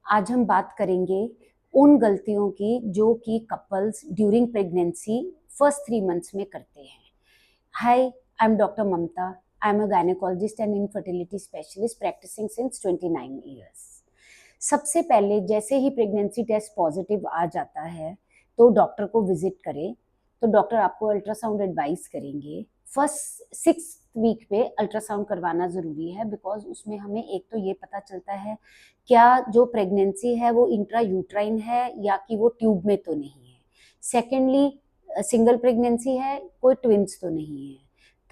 आज हम बात करेंगे उन गलतियों की जो कि couples during pregnancy first 3 months में करते हैं। Hi, I am doctor Mamta. I am a gynaecologist and infertility specialist practising since 29 years. सबसे पहले जैसे ही प्रेगनेंसी टेस्ट पॉजिटिव आ जाता है तो डॉक्टर को विजिट करें। तो डॉक्टर आपको अल्ट्रासाउंड एडवाइस करेंगे। फर्स्ट 6 वीक पे अल्ट्रासाउंड करवाना ज़रूरी है, बिकॉज उसमें हमें एक तो ये पता चलता है क्या जो प्रेगनेंसी है वो इंट्रा यूट्राइन है या कि वो ट्यूब में तो नहीं है। सेकेंडली, सिंगल प्रेगनेंसी है, कोई ट्विंस तो नहीं है।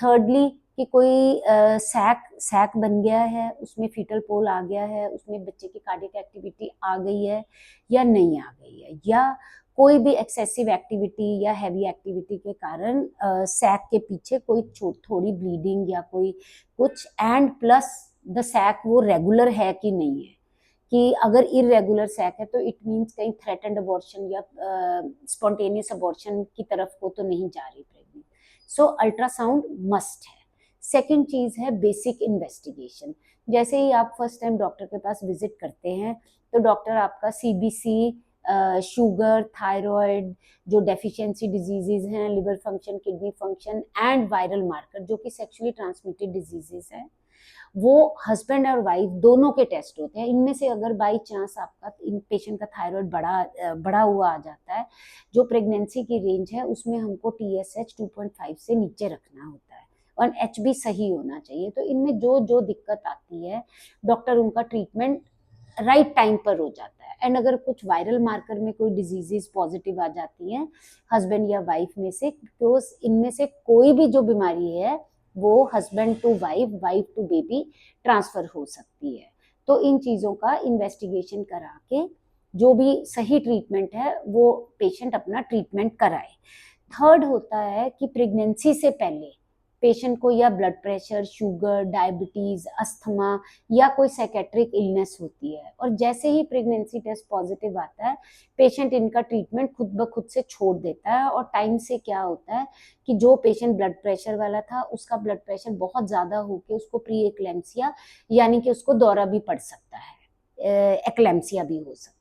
थर्डली, कि कोई सैक सैक बन गया है, उसमें फीटल पोल आ गया है, उसमें बच्चे की कार्डियक एक्टिविटी आ गई है या नहीं आ गई है, या कोई भी एक्सेसिव एक्टिविटी या हैवी एक्टिविटी के कारण सैक के पीछे कोई थोड़ी ब्लीडिंग या कोई कुछ, एंड प्लस द सैक वो रेगुलर है कि नहीं है। कि अगर इरेगुलर सैक है तो इट मीन्स कहीं थ्रेटेंड अबॉर्शन या स्पॉन्टेनियस अबॉर्शन की तरफ को तो नहीं जा रही प्रेगनेंट। सो अल्ट्रासाउंड मस्ट है। सेकेंड चीज़ है बेसिक इन्वेस्टिगेशन। जैसे ही आप फर्स्ट टाइम डॉक्टर के पास विजिट करते हैं तो डॉक्टर आपका सीबीसी, शुगर, थायराइड, जो डेफिशिएंसी डिजीजेज हैं, liver function, kidney function and viral marker जो कि सेक्सुअली ट्रांसमिटेड डिजीजेज हैं, वो हस्बैंड और वाइफ दोनों के टेस्ट होते हैं। इनमें से अगर बाई चांस आपका इन पेशेंट का थायराइड बढ़ा हुआ आ जाता है, जो प्रेगनेंसी की रेंज है उसमें हमको TSH 2.5 से नीचे रखना होता है और HB सही होना चाहिए। तो इनमें जो जो दिक्कत आती है डॉक्टर उनका ट्रीटमेंट राइट टाइम पर हो जाता है। एंड अगर कुछ वायरल मार्कर में कोई डिजीजेस पॉजिटिव आ जाती हैं हस्बैंड या वाइफ में से, तो इनमें से कोई भी जो बीमारी है वो husband to wife, wife to baby transfer हो सकती है। तो इन चीज़ों का इन्वेस्टिगेशन करा के जो भी सही ट्रीटमेंट है वो पेशेंट अपना ट्रीटमेंट कराए। थर्ड होता है कि प्रेगनेंसी से पहले पेशेंट को या blood pressure, sugar, diabetes, asthma या कोई साइकेट्रिक इलनेस होती है, और जैसे ही प्रेगनेंसी टेस्ट पॉजिटिव आता है पेशेंट इनका ट्रीटमेंट खुद ब खुद से छोड़ देता है। और टाइम से क्या होता है कि जो पेशेंट ब्लड प्रेशर वाला था उसका ब्लड प्रेशर बहुत ज़्यादा होकर उसको प्री एक्लेम्सिया यानी कि उसको दौरा भी पड़ सकता है, एक्लेम्सिया भी हो सकता है।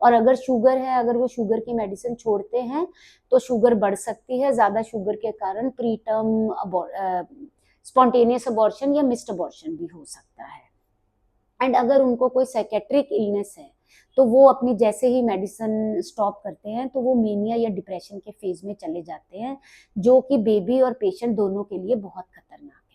और अगर शुगर है, अगर वो शुगर की मेडिसिन छोड़ते हैं तो शुगर बढ़ सकती है। ज़्यादा शुगर के कारण प्री टर्म स्पॉन्टेनियस अबॉर्शन या मिस्ड अबॉर्शन भी हो सकता है। एंड अगर उनको कोई साइकेट्रिक इलनेस है तो वो अपनी जैसे ही मेडिसिन स्टॉप करते हैं तो वो मेनिया या डिप्रेशन के फेज में चले जाते हैं, जो कि बेबी और पेशेंट दोनों के लिए बहुत खतरनाक है।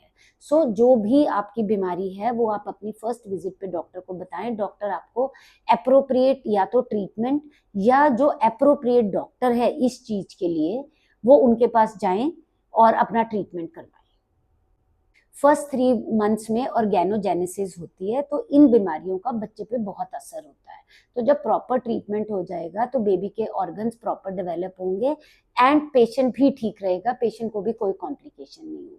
सो जो भी आपकी बीमारी है वो आप अपनी फर्स्ट विजिट पे डॉक्टर को बताएं। डॉक्टर आपको अप्रोप्रिएट या तो ट्रीटमेंट या जो अप्रोप्रिएट डॉक्टर है इस चीज के लिए वो उनके पास जाएं और अपना ट्रीटमेंट करवाएं। फर्स्ट 3 मंथ्स में ऑर्गेनोजेनेसिस होती है, तो इन बीमारियों का बच्चे पे बहुत असर होता है। तो जब प्रॉपर ट्रीटमेंट हो जाएगा तो बेबी के ऑर्गन्स प्रॉपर डेवलप होंगे एंड पेशेंट भी ठीक रहेगा, पेशेंट को भी कोई कॉम्प्लिकेशन नहीं होगी।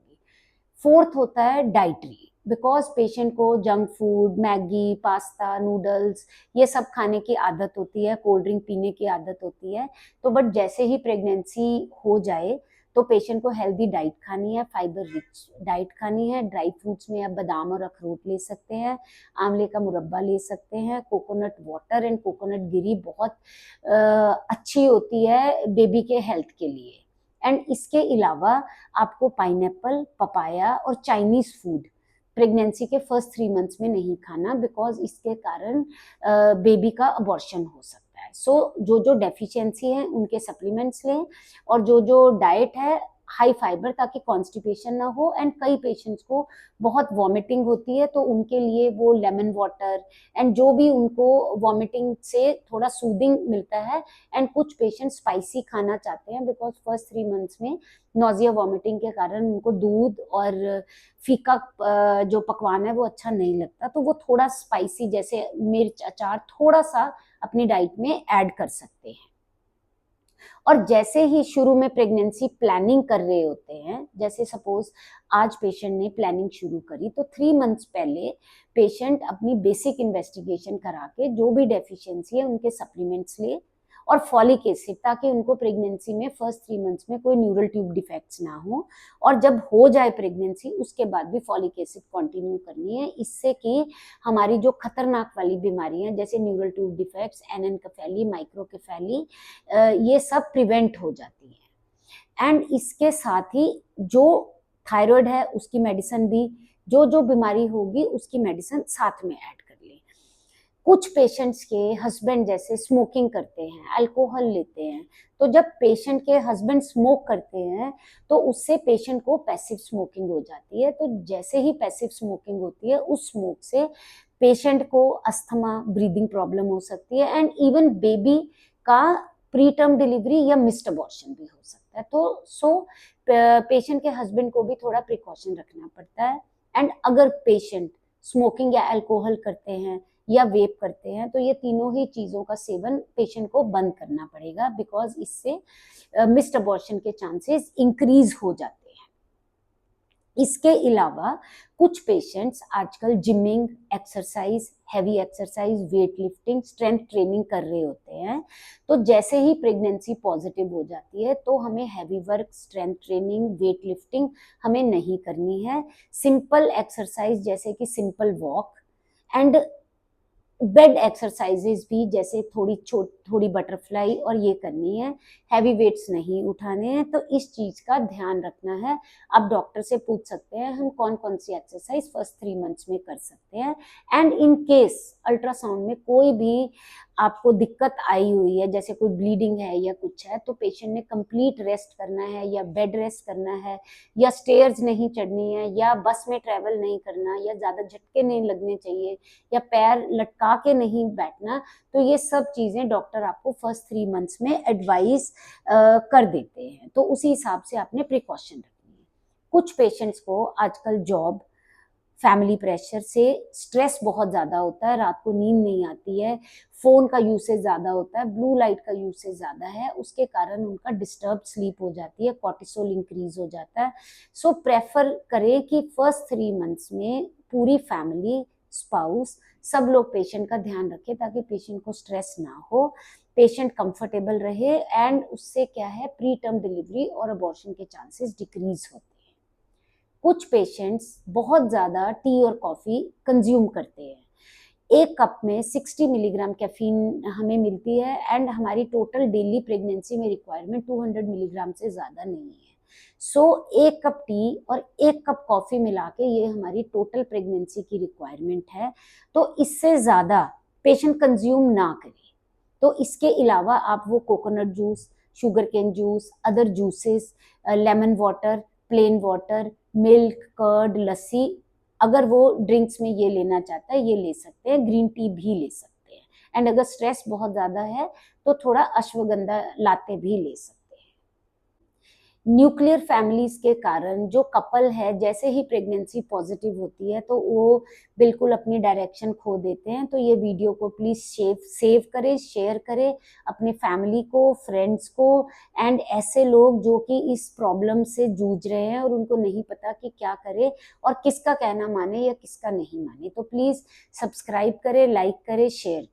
फोर्थ होता है डाइटरी, बिकॉज पेशेंट को junk food, Maggi, pasta, noodles ये सब खाने की आदत होती है, कोल्ड ड्रिंक पीने की आदत होती है। तो बट जैसे ही प्रेगनेंसी हो जाए तो पेशेंट को हेल्दी डाइट खानी है, फाइबर रिच डाइट खानी है। ड्राई फ्रूट्स में आप बादाम और अखरोट ले सकते हैं, आंवले का मुरब्बा ले सकते हैं, कोकोनट वाटर एंड कोकोनट गिरी बहुत अच्छी होती है बेबी के हेल्थ के लिए। एंड इसके अलावा आपको पाइनएप्पल, पपाया और चाइनीज फूड प्रेगनेंसी के फर्स्ट 3 मंथ्स में नहीं खाना, बिकॉज इसके कारण बेबी का अबॉर्शन हो सकता है। सो जो जो डेफिशिएंसी है उनके सप्लीमेंट्स लें, और जो जो डाइट है हाई फाइबर, ताकि कॉन्स्टिपेशन ना हो। एंड कई पेशेंट्स को बहुत वॉमिटिंग होती है तो उनके लिए वो लेमन वाटर एंड जो भी उनको वॉमिटिंग से थोड़ा सूदिंग मिलता है। एंड कुछ पेशेंट स्पाइसी खाना चाहते हैं, बिकॉज फर्स्ट 3 मंथ्स में नोजिया वॉमिटिंग के कारण उनको दूध और फीका जो पकवान है वो अच्छा नहीं लगता, तो वो थोड़ा स्पाइसी जैसे मिर्च, अचार थोड़ा सा अपनी डाइट में ऐड कर सकते हैं। और जैसे ही शुरू में प्रेगनेंसी प्लानिंग कर रहे होते हैं, जैसे सपोज आज पेशेंट ने प्लानिंग शुरू करी, तो 3 मंथ्स पहले पेशेंट अपनी बेसिक इन्वेस्टिगेशन करा के जो भी डेफिशिएंसी है उनके सप्लीमेंट्स ले और फॉलिक एसिड, ताकि उनको प्रेगनेंसी में फर्स्ट 3 मंथ्स में कोई न्यूरल ट्यूब डिफेक्ट्स ना हो, और जब हो जाए प्रेगनेंसी उसके बाद भी फॉलिक एसिड कंटिन्यू करनी है, इससे कि हमारी जो खतरनाक वाली बीमारियां जैसे न्यूरल ट्यूब डिफेक्ट्स, एनेनकेफेली, माइक्रोकेफेली, ये सब प्रिवेंट हो जाती है। एंड इसके साथ ही जो थायराइड है उसकी मेडिसिन भी, जो जो बीमारी होगी उसकी मेडिसिन साथ में ऐड कर ले। कुछ पेशेंट्स के हस्बैंड जैसे स्मोकिंग करते हैं, अल्कोहल लेते हैं, तो जब पेशेंट के हस्बैंड स्मोक करते हैं तो उससे पेशेंट को पैसिव स्मोकिंग हो जाती है। तो जैसे ही पैसिव स्मोकिंग होती है उस स्मोक से पेशेंट को अस्थमा, ब्रीदिंग प्रॉब्लम हो सकती है, एंड इवन बेबी का प्री टर्म डिलीवरी या मिस्ड अबॉर्शन भी हो सकता है। तो पेशेंट के हस्बैंड को भी थोड़ा प्रिकॉशन रखना पड़ता है। एंड अगर पेशेंट स्मोकिंग या अल्कोहल करते हैं या वेप करते हैं तो ये तीनों ही चीज़ों का सेवन पेशेंट को बंद करना पड़ेगा, बिकॉज इससे मिस्ड अबॉर्शन के चांसेस इंक्रीज हो जाते हैं। इसके अलावा कुछ पेशेंट्स आजकल gymming, exercise, heavy exercise, weight lifting, strength training कर रहे होते हैं। तो जैसे ही प्रेगनेंसी पॉजिटिव हो जाती है तो हमें heavy work, strength training, weight lifting हमें नहीं करनी है। सिंपल एक्सरसाइज जैसे कि simple walk and bed exercises भी, जैसे थोड़ी बटरफ्लाई और ये करनी है। हैवी वेट्स नहीं उठाने हैं। तो इस चीज का ध्यान रखना है। आप डॉक्टर से पूछ सकते हैं हम कौन कौन सी एक्सरसाइज फर्स्ट 3 मंथ्स में कर सकते हैं। एंड इन केस अल्ट्रासाउंड में कोई भी आपको दिक्कत आई हुई है, जैसे कोई ब्लीडिंग है या कुछ है, तो पेशेंट ने कंप्लीट रेस्ट करना है, या बेड रेस्ट करना है, या स्टेयर्स नहीं चढ़नी है, या बस में ट्रेवल नहीं करना, या ज्यादा झटके नहीं लगने चाहिए, या पैर लटका के नहीं बैठना। तो ये सब चीजें डॉक्टर आपको फर्स्ट 3 मंथ्स में एडवाइस कर देते हैं। तो उसी हिसाब से आपने प्रिकॉशन रखनी है। कुछ पेशेंट्स को आजकल जॉब, फैमिली प्रेशर से स्ट्रेस बहुत ज्यादा होता है, रात को नींद नहीं आती है, फोन का यूसेज ज्यादा होता है, ब्लू लाइट का यूसेज ज्यादा है, उसके कारण उनका डिस्टर्ब स्लीप हो जाती है, कॉर्टिसोल इंक्रीज हो जाता है। सो प्रेफर करें कि फर्स्ट 3 मंथ्स में पूरी फैमिली, स्पाउस, सब लोग पेशेंट का ध्यान रखें, ताकि पेशेंट को स्ट्रेस ना हो, पेशेंट कंफर्टेबल रहे, एंड उससे क्या है, प्री टर्म डिलीवरी और अबॉर्शन के चांसेस डिक्रीज होते हैं। कुछ पेशेंट्स बहुत ज्यादा टी और कॉफी कंज्यूम करते हैं। एक कप में 60 मिलीग्राम कैफीन हमें मिलती है, एंड हमारी टोटल डेली प्रेगनेंसी में रिक्वायरमेंट 200 मिलीग्राम से ज्यादा नहीं है। सो एक कप टी और एक कप कॉफी मिला के ये हमारी टोटल प्रेगनेंसी की रिक्वायरमेंट है। तो इससे ज्यादा पेशेंट कंज्यूम ना करे। तो इसके अलावा आप वो coconut juice, sugarcane juice, other juices, lemon water, plain water, milk, curd, lassi, अगर वो ड्रिंक्स में ये लेना चाहता है ये ले सकते हैं, ग्रीन टी भी ले सकते हैं। एंड अगर स्ट्रेस बहुत ज्यादा है तो थोड़ा अश्वगंधा लाते भी ले सकते हैं। न्यूक्लियर फैमिलीज के कारण जो कपल है, जैसे ही प्रेगनेंसी पॉजिटिव होती है तो वो बिल्कुल अपनी डायरेक्शन खो देते हैं। तो ये वीडियो को प्लीज सेव करें, शेयर करें अपने फैमिली को, फ्रेंड्स को, एंड ऐसे लोग जो कि इस प्रॉब्लम से जूझ रहे हैं और उनको नहीं पता कि क्या करें और किसका कहना माने या किसका नहीं माने। तो प्लीज सब्सक्राइब करें, लाइक करें, शेयर